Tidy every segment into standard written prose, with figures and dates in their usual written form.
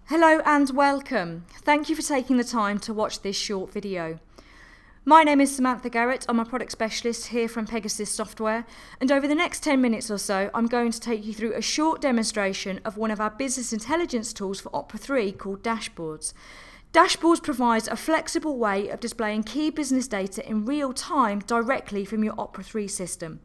Hello and welcome. Thank you for taking the time to watch this short video. My name is Samantha Garrett. I'm a product specialist here from Pegasus Software, and over the next 10 minutes or so I'm going to take you through a short demonstration of one of our business intelligence tools for Opera 3 called Dashboards. Dashboards provides a flexible way of displaying key business data in real time directly from your Opera 3 system.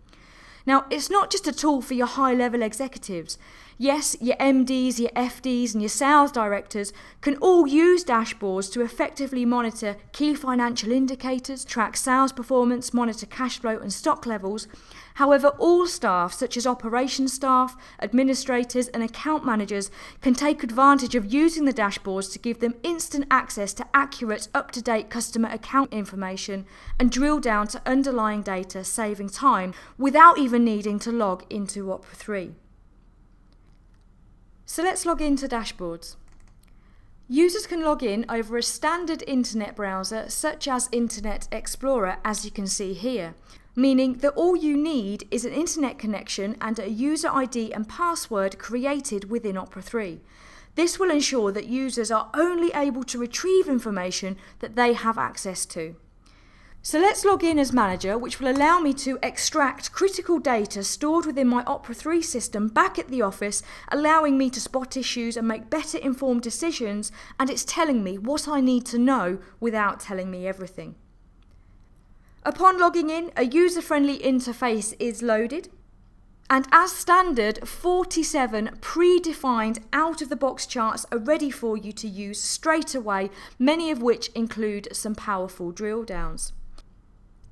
Now, it's not just a tool for your high-level executives. Yes, your MDs, your FDs and your sales directors can all use dashboards to effectively monitor key financial indicators, track sales performance, monitor cash flow and stock levels. However, all staff, such as operations staff, administrators and account managers, can take advantage of using the dashboards to give them instant access to accurate, up-to-date customer account information and drill down to underlying data, saving time without even needing to log into Opera 3. So let's log into Dashboards. Users can log in over a standard internet browser such as Internet Explorer, as you can see here, meaning that all you need is an internet connection and a user ID and password created within Opera 3. This will ensure that users are only able to retrieve information that they have access to. So let's log in as manager, which will allow me to extract critical data stored within my Opera 3 system back at the office, allowing me to spot issues and make better informed decisions, and it's telling me what I need to know without telling me everything. Upon logging in, a user-friendly interface is loaded, and as standard, 47 predefined out-of-the-box charts are ready for you to use straight away, many of which include some powerful drill downs.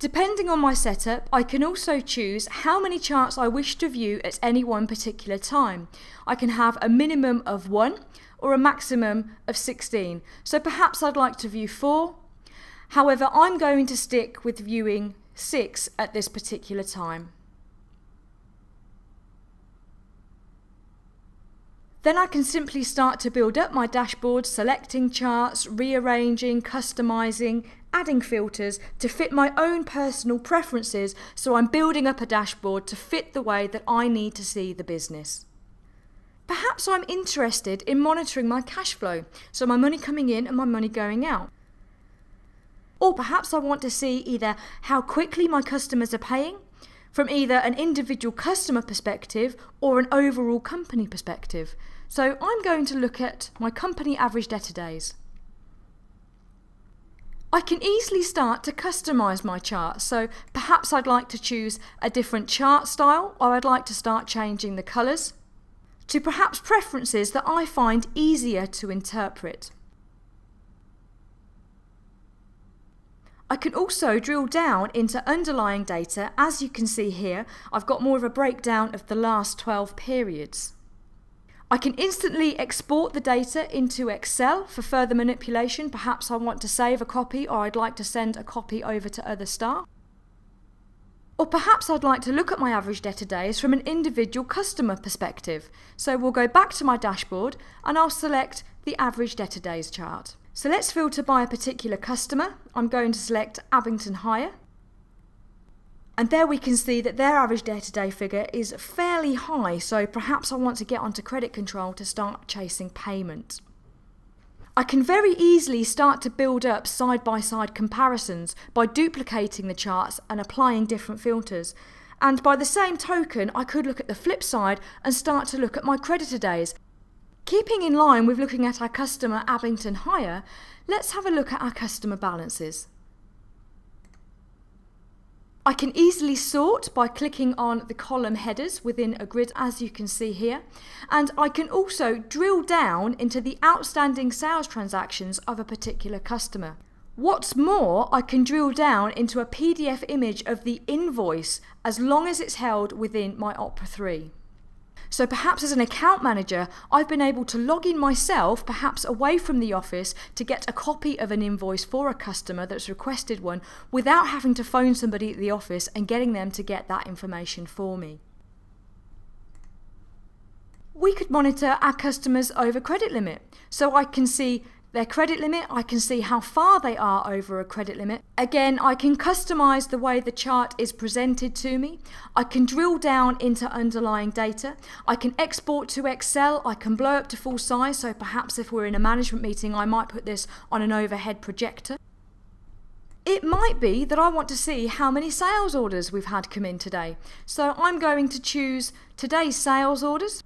Depending on my setup, I can also choose how many charts I wish to view at any one particular time. I can have a minimum of 1 or a maximum of 16. So perhaps I'd like to view 4. However, I'm going to stick with viewing 6 at this particular time. Then I can simply start to build up my dashboard, selecting charts, rearranging, customizing, adding filters to fit my own personal preferences, so I'm building up a dashboard to fit the way that I need to see the business. Perhaps I'm interested in monitoring my cash flow, so my money coming in and my money going out. Or perhaps I want to see either how quickly my customers are paying, from either an individual customer perspective or an overall company perspective. So I'm going to look at my company average debtor days. I can easily start to customize my chart, so perhaps I'd like to choose a different chart style, or I'd like to start changing the colors to perhaps preferences that I find easier to interpret. I can also drill down into underlying data. As you can see here, I've got more of a breakdown of the last 12 periods. I can instantly export the data into Excel for further manipulation. Perhaps I want to save a copy, or I'd like to send a copy over to other staff. Or perhaps I'd like to look at my average debtor days from an individual customer perspective. So we'll go back to my dashboard and I'll select the average debtor days chart. So let's filter by a particular customer. I'm going to select Abington Hire. And there we can see that their average debtor day figure is fairly high, so perhaps I want to get onto credit control to start chasing payment. I can very easily start to build up side-by-side comparisons by duplicating the charts and applying different filters. And by the same token, I could look at the flip side and start to look at my creditor days. Keeping in line with looking at our customer Abington Hire, let's have a look at our customer balances. I can easily sort by clicking on the column headers within a grid, as you can see here, and I can also drill down into the outstanding sales transactions of a particular customer. What's more, I can drill down into a PDF image of the invoice as long as it's held within my Opera 3. So perhaps as an account manager, I've been able to log in myself, perhaps away from the office, to get a copy of an invoice for a customer that's requested one without having to phone somebody at the office and getting them to get that information for me. We could monitor our customers over credit limit. So I can see their credit limit. I can see how far they are over a credit limit. Again, I can customize the way the chart is presented to me. I can drill down into underlying data. I can export to Excel. I can blow up to full size. So perhaps if we're in a management meeting, I might put this on an overhead projector. It might be that I want to see how many sales orders we've had come in today. So I'm going to choose today's sales orders.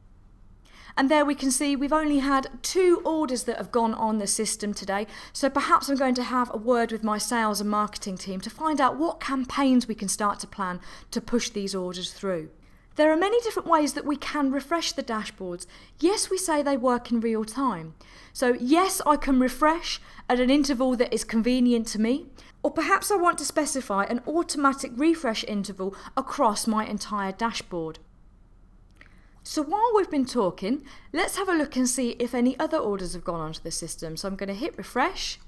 And there we can see we've only had 2 orders that have gone on the system today. So perhaps I'm going to have a word with my sales and marketing team to find out what campaigns we can start to plan to push these orders through. There are many different ways that we can refresh the dashboards. Yes, we say they work in real time. So yes, I can refresh at an interval that is convenient to me. Or perhaps I want to specify an automatic refresh interval across my entire dashboard. So while we've been talking, let's have a look and see if any other orders have gone onto the system. So I'm going to hit refresh.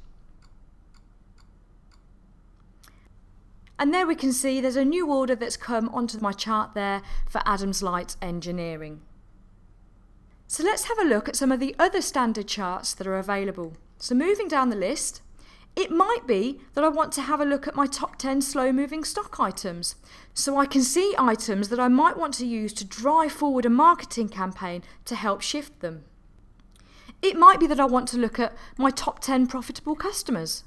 And there we can see there's a new order that's come onto my chart there for Adams Light Engineering. So let's have a look at some of the other standard charts that are available. So moving down the list, it might be that I want to have a look at my top 10 slow-moving stock items. So I can see items that I might want to use to drive forward a marketing campaign to help shift them. It might be that I want to look at my top 10 profitable customers.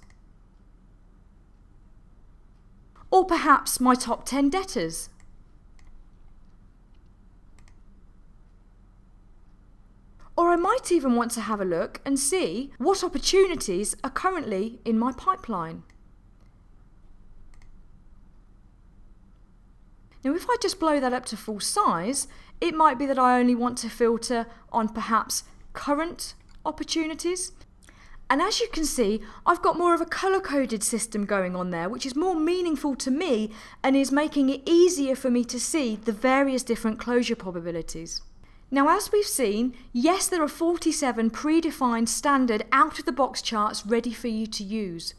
Or perhaps my top 10 debtors. Or I might even want to have a look and see what opportunities are currently in my pipeline. Now if I just blow that up to full size, it might be that I only want to filter on perhaps current opportunities. And as you can see, I've got more of a colour-coded system going on there, which is more meaningful to me and is making it easier for me to see the various different closure probabilities. Now as we've seen, yes, there are 47 predefined standard out-of-the-box charts ready for you to use.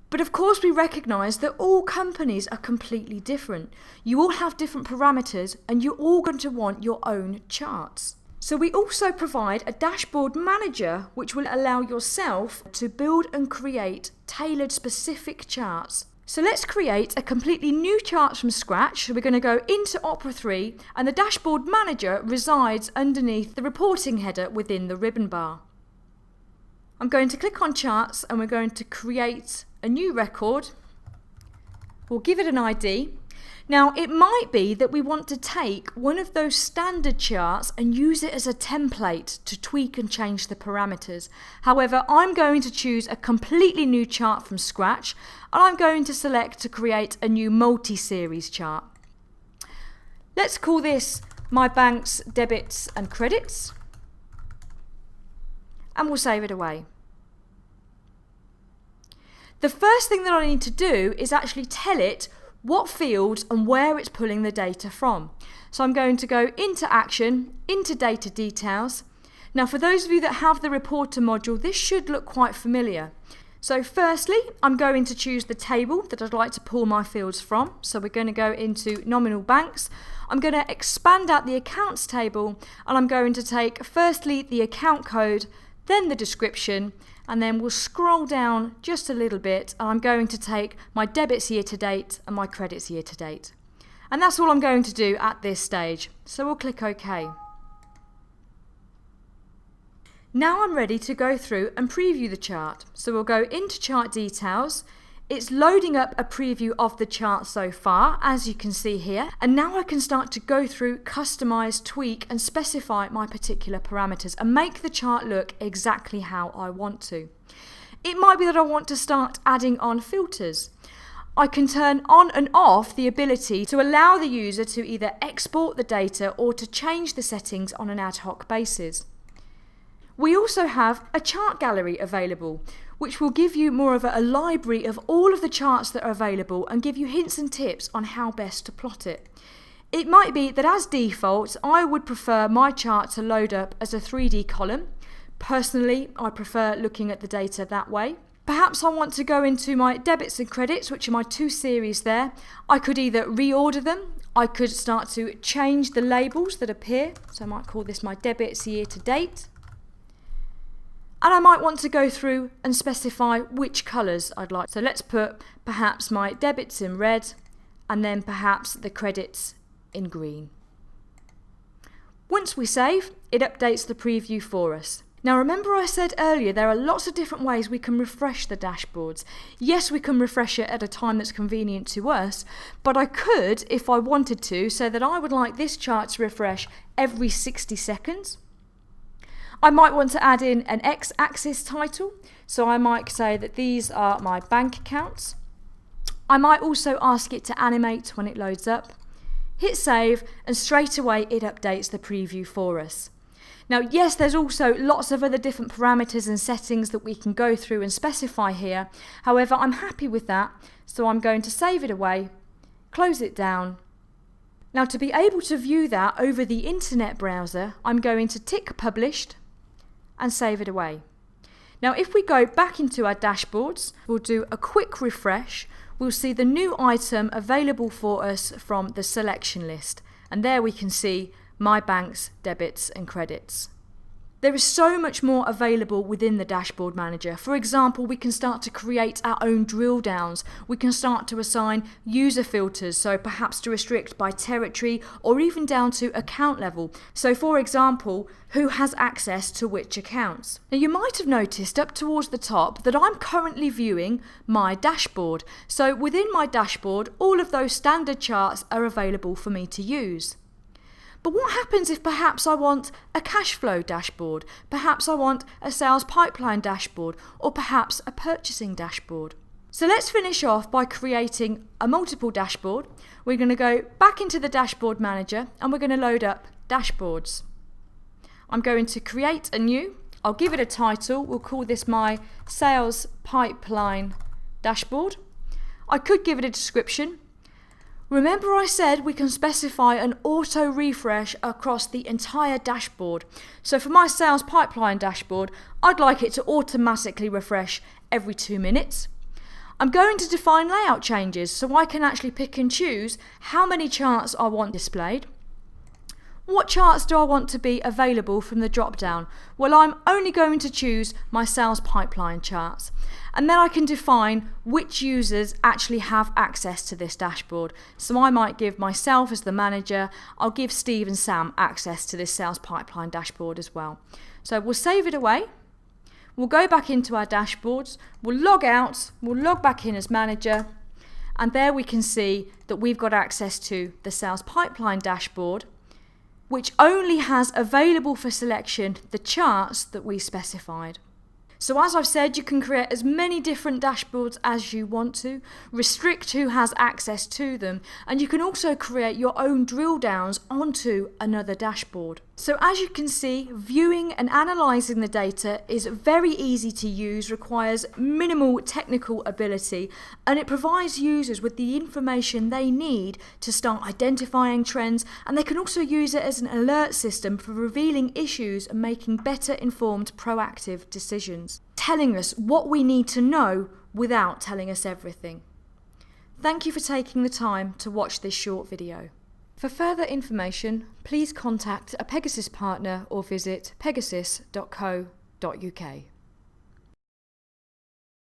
But of course we recognise that all companies are completely different. You all have different parameters and you're all going to want your own charts. So we also provide a dashboard manager which will allow yourself to build and create tailored specific charts. So let's create a completely new chart from scratch. So we're going to go into Opera 3 and the dashboard manager resides underneath the reporting header within the ribbon bar. I'm going to click on charts and we're going to create a new record. We'll give it an ID. Now it might be that we want to take one of those standard charts and use it as a template to tweak and change the parameters. However, I'm going to choose a completely new chart from scratch and I'm going to select to create a new multi-series chart. Let's call this my bank's debits and credits and we'll save it away. The first thing that I need to do is actually tell it what fields and where it's pulling the data from. So I'm going to go into Action, into Data Details. Now for those of you that have the Reporter module, this should look quite familiar. So firstly, I'm going to choose the table that I'd like to pull my fields from. So we're going to go into Nominal Banks. I'm going to expand out the Accounts table and I'm going to take firstly the account code, then the description, and then we'll scroll down just a little bit and I'm going to take my debits year to date and my credits year to date. And that's all I'm going to do at this stage. So we'll click OK. Now I'm ready to go through and preview the chart. So we'll go into Chart Details. It's loading up a preview of the chart so far, as you can see here. And now I can start to go through, customize, tweak and specify my particular parameters and make the chart look exactly how I want to. It might be that I want to start adding on filters. I can turn on and off the ability to allow the user to either export the data or to change the settings on an ad hoc basis. We also have a chart gallery available, which will give you more of a library of all of the charts that are available and give you hints and tips on how best to plot it. It might be that as default, I would prefer my chart to load up as a 3D column. Personally, I prefer looking at the data that way. Perhaps I want to go into my debits and credits, which are my 2 series there. I could either reorder them, I could start to change the labels that appear. So I might call this my debits year to date. And I might want to go through and specify which colours I'd like. So let's put perhaps my debits in red and then perhaps the credits in green. Once we save, it updates the preview for us. Now remember I said earlier there are lots of different ways we can refresh the dashboards. Yes, we can refresh it at a time that's convenient to us, but I could, if I wanted to, say that I would like this chart to refresh every 60 seconds. I might want to add in an X-axis title, so I might say that these are my bank accounts. I might also ask it to animate when it loads up. Hit save, and straight away it updates the preview for us. Now yes, there's also lots of other different parameters and settings that we can go through and specify here. However, I'm happy with that, so I'm going to save it away, close it down. Now to be able to view that over the internet browser, I'm going to tick published and save it away. Now if we go back into our dashboards, we'll do a quick refresh, we'll see the new item available for us from the selection list, and there we can see my bank's debits and credits. There is so much more available within the dashboard manager. For example, we can start to create our own drill downs. We can start to assign user filters, so perhaps to restrict by territory or even down to account level. So for example, who has access to which accounts. Now you might have noticed up towards the top that I'm currently viewing my dashboard. So within my dashboard, all of those standard charts are available for me to use. But what happens if perhaps I want a cash flow dashboard, perhaps I want a sales pipeline dashboard, or perhaps a purchasing dashboard? So let's finish off by creating a multiple dashboard. We're going to go back into the dashboard manager and we're going to load up dashboards. I'm going to create a new, I'll give it a title, we'll call this my sales pipeline dashboard. I could give it a description. Remember I said we can specify an auto refresh across the entire dashboard. So for my sales pipeline dashboard, I'd like it to automatically refresh every 2 minutes. I'm going to define layout changes so I can actually pick and choose how many charts I want displayed. What charts do I want to be available from the drop down? Well, I'm only going to choose my sales pipeline charts. And then I can define which users actually have access to this dashboard. So I might give myself as the manager, I'll give Steve and Sam access to this sales pipeline dashboard as well. So we'll save it away. We'll go back into our dashboards. We'll log out. We'll log back in as manager. And there we can see that we've got access to the sales pipeline dashboard, which only has available for selection the charts that we specified. So as I've said, you can create as many different dashboards as you want to, restrict who has access to them, and you can also create your own drill downs onto another dashboard. So as you can see, viewing and analysing the data is very easy to use, requires minimal technical ability, and it provides users with the information they need to start identifying trends, and they can also use it as an alert system for revealing issues and making better informed proactive decisions, telling us what we need to know without telling us everything. Thank you for taking the time to watch this short video. For further information, please contact a Pegasus partner or visit pegasus.co.uk.